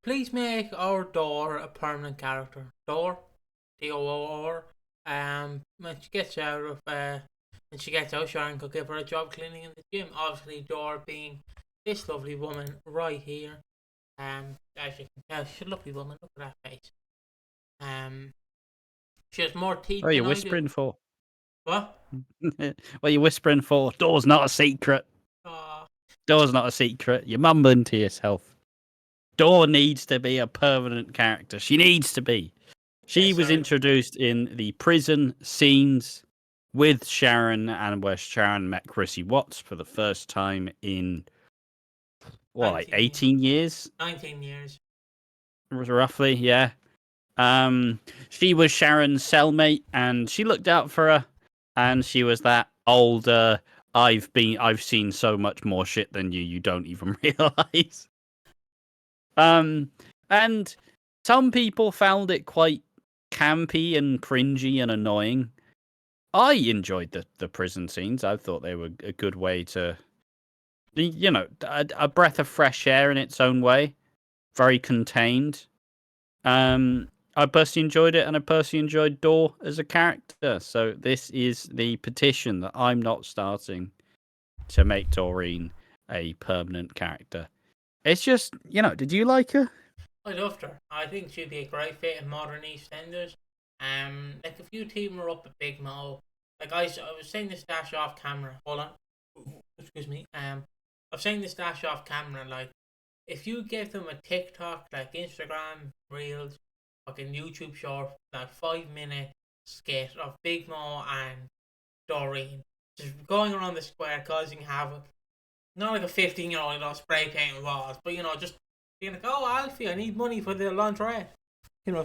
Please make our Door a permanent character. Door, Door. When she gets out when she gets out, Sharon could give her a job cleaning in the gym. Obviously, Door being this lovely woman right here. As you can tell, she's a lovely woman. Look at that face. Um, she has more teeth Oh, you're than I do. whispering for? What? Well, you're whispering for? Door's not a secret. Oh, Door's not a secret. You're mumbling to yourself. Door needs to be a permanent character. She needs to be. She yes, was sorry. introduced in the prison scenes with Sharon, and where Sharon met Chrissy Watts for the first time in, like 19, 18 years? 19 years. Roughly, yeah. She was Sharon's cellmate, and she looked out for her, and she was that older. I've seen so much more shit than you don't even realize. And some people found it quite campy and cringy and annoying. I enjoyed the prison scenes. I thought they were a good way to, a breath of fresh air in its own way. Very contained. I personally enjoyed it, and I personally enjoyed Door as a character. So this is the petition that I'm not starting to make Doreen a permanent character. It's just, did you like her? I loved her. I think she'd be a great fit in modern EastEnders. Like if you team her up with Big Mo, like I was saying this dash off camera. Hold on, excuse me. I was saying this dash off camera. Like if you give them a TikTok, like Instagram Reels, fucking YouTube short, like 5 minute skit of Big Mo and Doreen just going around the square causing havoc. Not like a 15-year-old, spray painting walls, but just being like, oh, Alfie, I need money for the laundrette.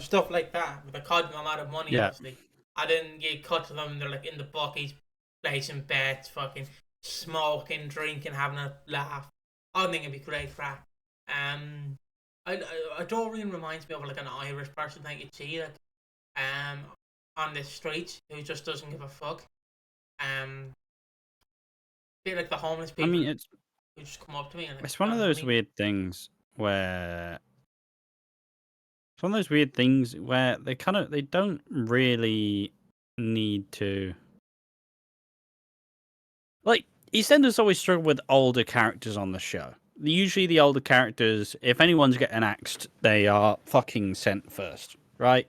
Stuff like that. With a costing them out of money, Yeah. obviously. And then you cut to them, they're like in the bookies, placing bets, fucking smoking, drinking, having a laugh. I think it'd be great crack. Doreen reminds me of like an Irish person that you'd see like, on the streets who just doesn't give a fuck. Bit like the homeless I people mean, it's who just come up to me and like, it's one of want those money. weird things where they don't really need to, like, EastEnders always struggle with older characters on the show. Usually the older characters, if anyone's getting axed, they are fucking sent first, right?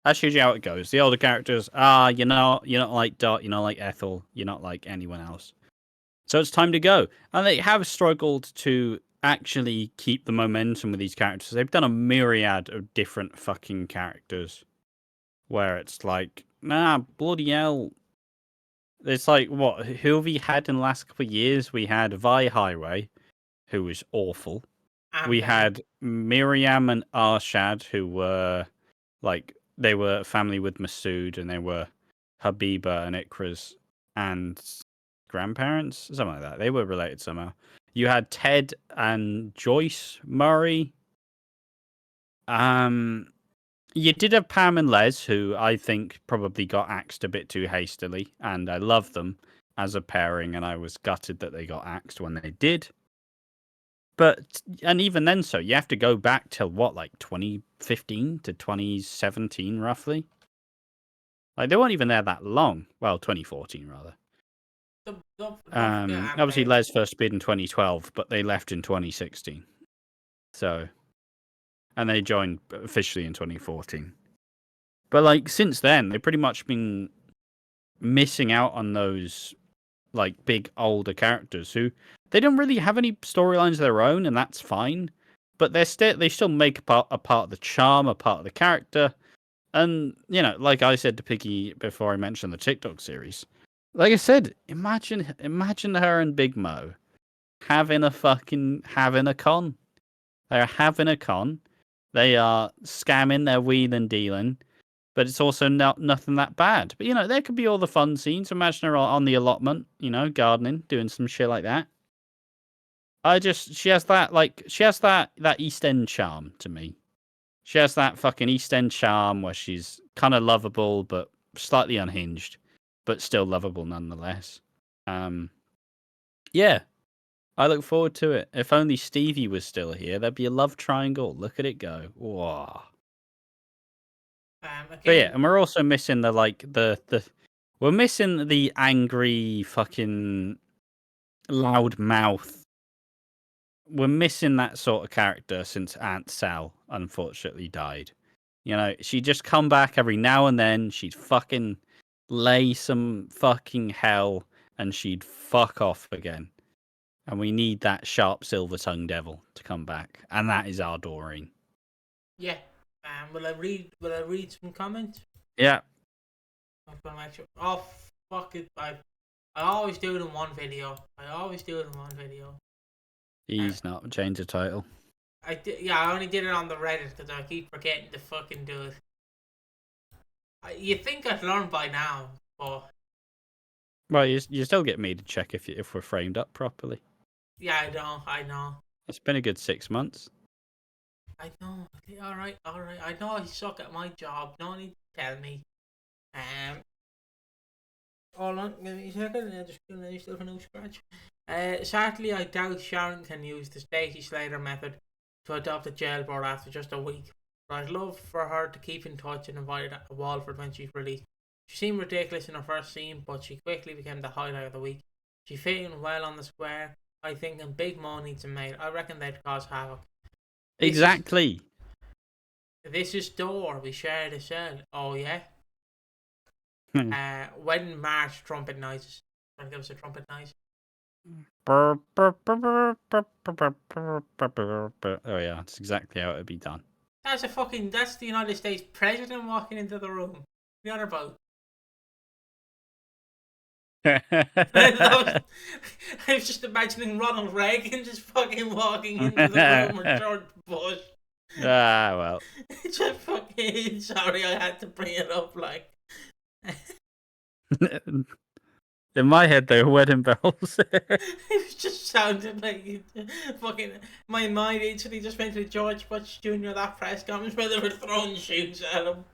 That's usually how it goes. The older characters, you're not like Dot, you're not like Ethel, you're not like anyone else. So it's time to go. And they have struggled to actually keep the momentum with these characters. They've done a myriad of different fucking characters where it's like, nah, bloody hell. It's like, what? Who have we had in the last couple of years? We had Vi Highway, who was awful. We Amber. had Miriam and Arshad, who were like, they were family with Masood, and they were Habiba and Ikra's and grandparents, something like that. They were related somehow. You had Ted and Joyce Murray. You did have Pam and Les, who I think probably got axed a bit too hastily, and I love them as a pairing, and I was gutted that they got axed when they did. But, and even then, so you have to go back till what, like 2015 to 2017, roughly. Like they weren't even there that long. Well, 2014 rather. Don't forget Obviously, Emmerdale. Les first appeared in 2012, but they left in 2016. So, and they joined officially in 2014. But like since then, they've pretty much been missing out on those like big older characters who they don't really have any storylines of their own, and that's fine. But they still make a part of the charm, a part of the character. And like I said to Piggy before I mentioned the TikTok series, like I said, imagine her and Big Mo having a con. They're having a con. They are scamming, they're wheeling and dealing, but it's also nothing that bad. But there could be all the fun scenes. Imagine her on the allotment, gardening, doing some shit like that. She has that East End charm to me. She has that fucking East End charm where she's kind of lovable but slightly unhinged, but still lovable nonetheless. Yeah. I look forward to it. If only Stevie was still here, there'd be a love triangle. Look at it go. Whoa. But yeah, and we're also missing we're missing the angry fucking loud mouth. We're missing that sort of character since Aunt Sal unfortunately died. You know, she'd just come back every now and then. She'd fucking lay some fucking hell and she'd fuck off again. And we need that sharp silver tongue devil to come back. And that is our Doreen. Yeah. Will I read some comments? Yeah. I'm gonna make sure. Oh fuck it! I always do it in one video. He's not change the title. I only did it on the Reddit because I keep forgetting to fucking do it. You'd think I'd learn by now, but well, you still get me to check if we're framed up properly. Yeah, I know. It's been a good 6 months. I know. All right. I know I suck at my job. No need to tell me. Hold on, give me a second. I'm just doing any stuff from scratch. Sadly, I doubt Sharon can use the Stacey Slater method to adopt a jailbird after just a week. But I'd love for her to keep in touch and invite her to Walford when she's released. She seemed ridiculous in her first scene, but she quickly became the highlight of the week. She fit in well on the square, I think, and Big Mo needs a mate. I reckon they'd cause havoc. Exactly. This is Door. We share the cell. Oh, yeah? When March trumpet noises. Trying to give us a trumpet noise. Oh yeah, that's exactly how it'd be done. That's the United States president walking into the room. The other boat. I was just imagining Ronald Reagan just fucking walking into the room, or George Bush. Ah, well. Just fucking sorry, I had to bring it up. Like, in my head, they were wedding bells. It just sounded like fucking. My mind instantly just went to George Bush Jr. That press conference where they were throwing shoes at him.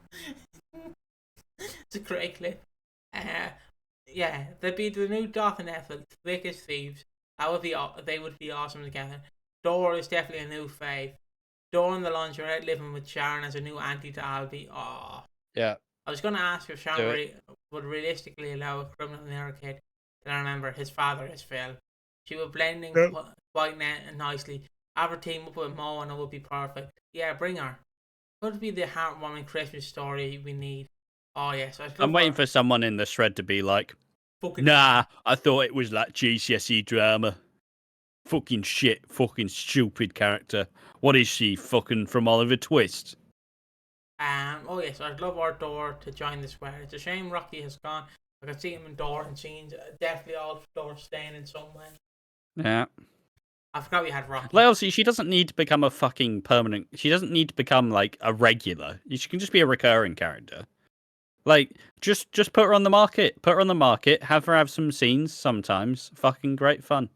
It's a great clip. Yeah, they'd be the new Doc and Ethel, thick as thieves. They would be awesome together. Dora is definitely a new fave. Dora in the lingerie living with Sharon as a new auntie to Albie. Oh. Yeah. I was going to ask if Sharon would realistically allow a criminal near kid to remember his father is Phil. She would blend in quite nicely. Have her team up with Mo and it would be perfect. Yeah, bring her. Could be the heartwarming Christmas story we need. Oh yes, I'm waiting for someone in the shred to be like, nah, I thought it was like GCSE drama. Fucking shit, fucking stupid character. What is she, fucking from Oliver Twist? Oh yes, I'd love our Door to join the square. It's a shame Rocky has gone. I could see him in Door and scenes. Definitely all Door staying in some way. Yeah. I forgot we had Rocky. Well, see, she doesn't need to become a fucking permanent. She doesn't need to become like a regular. She can just be a recurring character. Like, just put her on the market. Put her on the market. Have her have some scenes sometimes. Fucking great fun.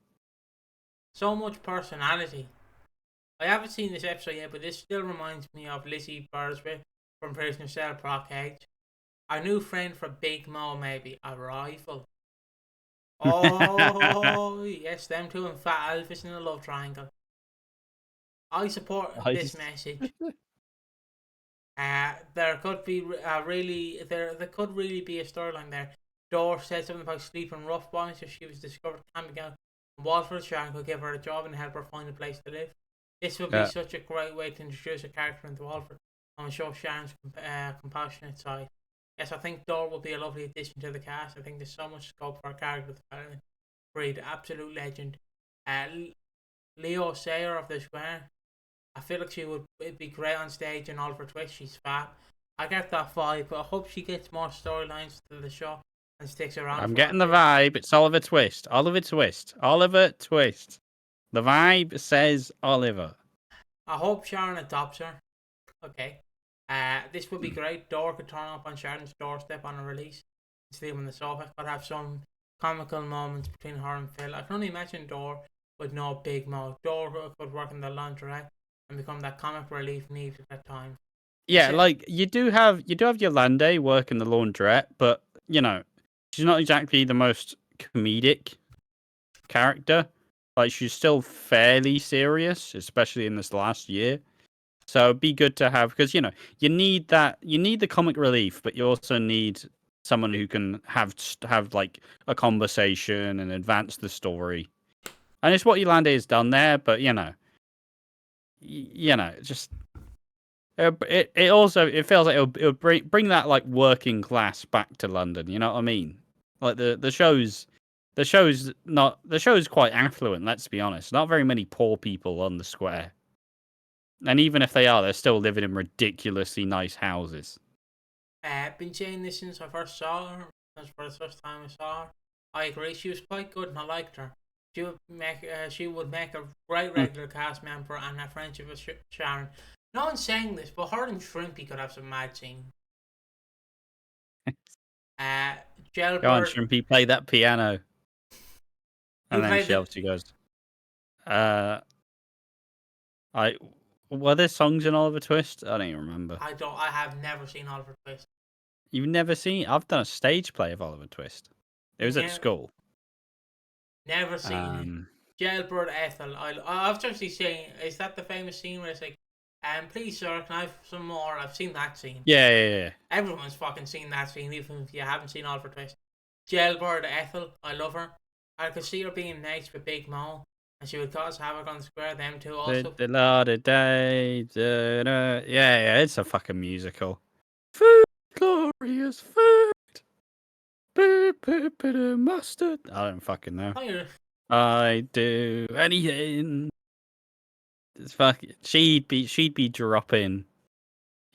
So much personality. I haven't seen this episode yet, but this still reminds me of Lizzie Bursby from Prisoner Cell Proc Edge. Our new friend for Big Mo, maybe. A rival. Oh, yes, them two and Fat Elvis in a love triangle. I support this message. There could be there could really be a storyline there. Dor said something about sleeping rough boys if she was discovered camping out. Walford Sharon could give her a job and help her find a place to live. This would be such a great way to introduce a character into Walford and show Sharon's compassionate side. Yes, I think Dor will be a lovely addition to the cast. I think there's so much scope for a character development. Breed, absolute legend. Leo Sayer of the Square. I feel like she would be great on stage and Oliver Twist. She's fab. I get that vibe, but I hope she gets more storylines to the show and sticks around. I'm getting the vibe. It's Oliver Twist. Oliver Twist. Oliver Twist. The vibe says Oliver. I hope Sharon adopts her. Okay. This would be great. Dor could turn up on Sharon's doorstep on a release and sleep on the sofa. Could have some comical moments between her and Phil. I can only imagine Dor with no Big Mo. Dor could work in the lingerie and become that comic relief needed at that time. Yeah, like you do have Yolande work in the laundrette, but you know, she's not exactly the most comedic character. Like she's still fairly serious, especially in this last year. So it'd be good to have, because you need that. You need the comic relief, but you also need someone who can have like a conversation and advance the story. And it's what Yolande has done there, but just it also feels like it'll bring that like working class back to London. You know what I mean? Like the show's quite affluent. Let's be honest. Not very many poor people on the square, and even if they are, they're still living in ridiculously nice houses. Been saying this since I first saw her. That's for the first time I saw her. I agree. She was quite good, and I liked her. She would make a great regular cast member, and a friendship with Sharon. No one's saying this, but her and Shrimpy could have some mad scenes. Jailbird. Go on, Shrimpy, play that piano. And then she obviously goes, were there songs in Oliver Twist? I don't even remember. I have never seen Oliver Twist. You've never seen? I've done a stage play of Oliver Twist. It was at school. Never seen it. Jailbird Ethel. I've actually seen. Is that the famous scene where it's like, please sir, can I have some more? I've seen that scene. Yeah. Everyone's fucking seen that scene, even if you haven't seen Oliver Twist. Jailbird Ethel. I love her. I could see her being nice with Big Mo, and she would cause havoc on the square. Them two also. Yeah, it's a fucking musical. Food, glorious food. Mustard. I don't fucking know. I do anything. It's fucking. She'd be dropping.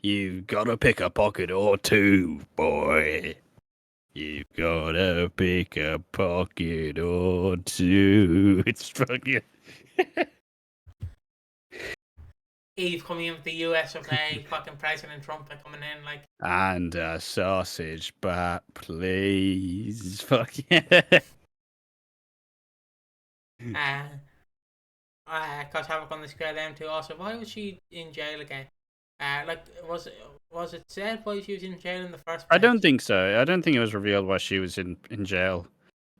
You've gotta pick a pocket or two, boy. You've gotta pick a pocket or two. It's fucking. Eve coming in with the US of A, fucking President Trump coming in like. And a sausage bat, please. Fuck yeah. Cause havoc on the square them too. Also, why was she in jail again? Was it said why she was in jail in the first place? I don't think so. I don't think it was revealed why she was in jail.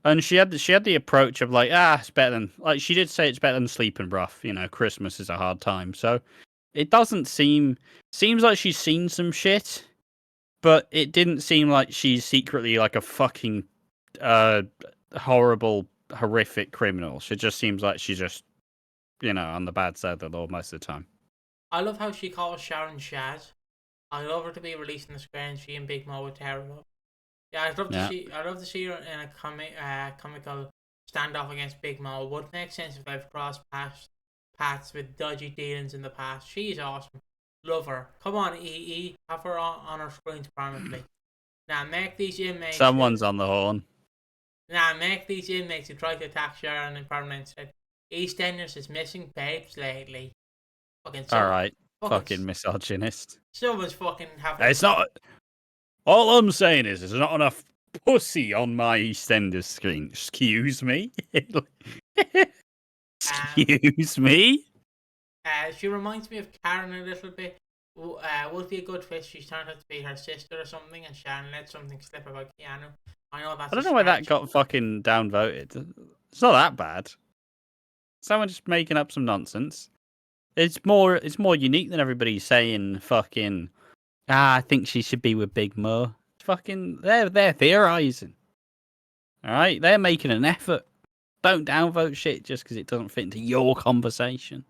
And she had the approach of like, it's better than, like, she did say it's better than sleeping rough. Christmas is a hard time. So it doesn't seems like she's seen some shit, but it didn't seem like she's secretly like a fucking horrible, horrific criminal. It just seems like she's just, on the bad side of the law most of the time. I love how she calls Sharon Shaz. I love her to be released in the square, and she and Big Mo would tear her up. Yeah, I'd love to see her in a comical standoff against Big Mo. It would make sense if I've crossed paths with dodgy dealings in the past. She's awesome. Love her. Come on, EE. Have her on our screens permanently. Now make these inmates. Someone's on the horn. Now make these inmates who try to attack Sharon in permanent said, EastEnders is missing babes lately. Alright. Fucking misogynist. Someone's fucking having. It's not. All I'm saying is there's not enough pussy on my EastEnders screen. Excuse me? Excuse me? She reminds me of Karen a little bit. Would be a good twist. She's turned out to be her sister or something, and Sharon let something slip about Keanu. I don't know why that got fucking downvoted. It's not that bad. Someone just making up some nonsense. It's more unique than everybody saying fucking. I think she should be with Big Mo. Fucking, they're theorizing. All right, they're making an effort. Don't downvote shit just because it doesn't fit into your conversation.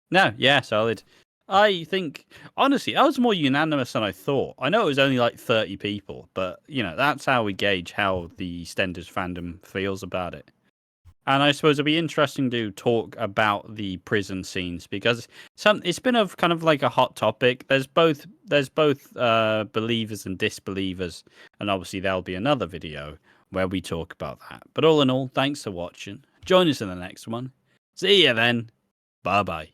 No, yeah, solid. I think, honestly, I was more unanimous than I thought. I know it was only like 30 people, but, that's how we gauge how the EastEnders fandom feels about it. And I suppose it'll be interesting to talk about the prison scenes because it's been kind of like a hot topic. There's both believers and disbelievers, and obviously there'll be another video where we talk about that. But all in all, thanks for watching. Join us in the next one. See you then. Bye bye.